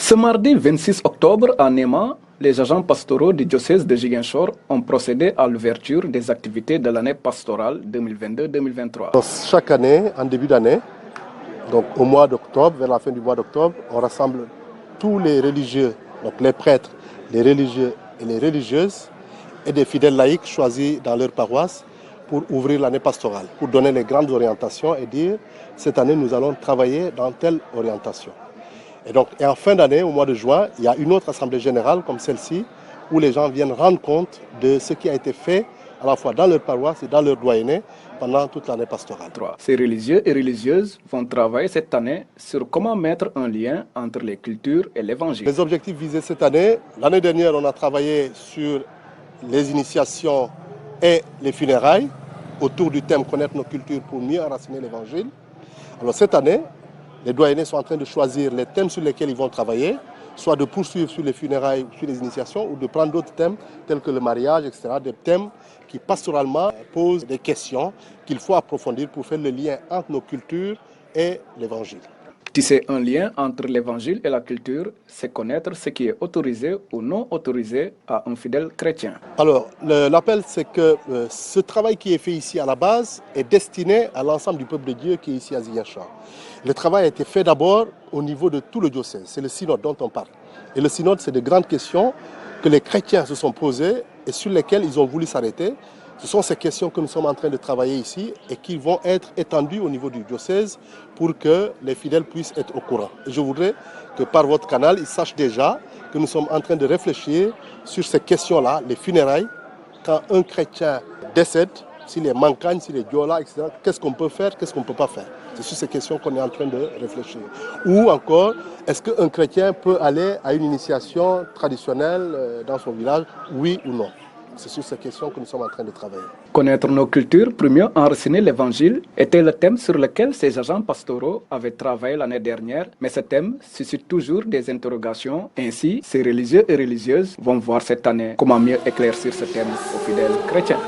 Ce mardi 26 octobre à Néma, les agents pastoraux du diocèse de Ziguinchor ont procédé à l'ouverture des activités de l'année pastorale 2022-2023. Chaque année, en début d'année, donc au mois d'octobre, vers la fin du mois d'octobre, on rassemble tous les religieux, donc les prêtres, les religieux et les religieuses et des fidèles laïcs choisis dans leur paroisse pour ouvrir l'année pastorale, pour donner les grandes orientations et dire cette année nous allons travailler dans telle orientation. Et en fin d'année, au mois de juin, il y a une autre assemblée générale comme celle-ci où les gens viennent rendre compte de ce qui a été fait à la fois dans leur paroisse et dans leur doyenné pendant toute l'année pastorale. Ces religieux et religieuses vont travailler cette année sur comment mettre un lien entre les cultures et l'évangile. Les objectifs visés cette année, l'année dernière, on a travaillé sur les initiations et les funérailles autour du thème connaître nos cultures pour mieux enraciner l'évangile. Alors cette année, les doyennés sont en train de choisir les thèmes sur lesquels ils vont travailler, soit de poursuivre sur les funérailles, sur les initiations, ou de prendre d'autres thèmes tels que le mariage, etc. Des thèmes qui pastoralement posent des questions qu'il faut approfondir pour faire le lien entre nos cultures et l'évangile. Tisser un lien entre l'évangile et la culture, c'est connaître ce qui est autorisé ou non autorisé à un fidèle chrétien. Alors, l'appel, c'est que ce travail qui est fait ici à la base est destiné à l'ensemble du peuple de Dieu qui est ici à Ziguinchor. Le travail a été fait d'abord au niveau de tout le diocèse. C'est le synode dont on parle. Et le synode, c'est de grandes questions que les chrétiens se sont posées et sur lesquelles ils ont voulu s'arrêter. Ce sont ces questions que nous sommes en train de travailler ici et qui vont être étendues au niveau du diocèse pour que les fidèles puissent être au courant. Et je voudrais que par votre canal, ils sachent déjà que nous sommes en train de réfléchir sur ces questions-là, les funérailles. Quand un chrétien décède, s'il est mancagne, s'il est diola, etc., qu'est-ce qu'on peut faire, qu'est-ce qu'on ne peut pas faire? C'est sur ces questions qu'on est en train de réfléchir. Ou encore, est-ce qu'un chrétien peut aller à une initiation traditionnelle dans son village, oui ou non? C'est sur ces questions que nous sommes en train de travailler. Connaître nos cultures pour mieux enraciner l'évangile était le thème sur lequel ces agents pastoraux avaient travaillé l'année dernière, mais ce thème suscite toujours des interrogations. Ainsi, ces religieux et religieuses vont voir cette année comment mieux éclaircir ce thème aux fidèles chrétiens.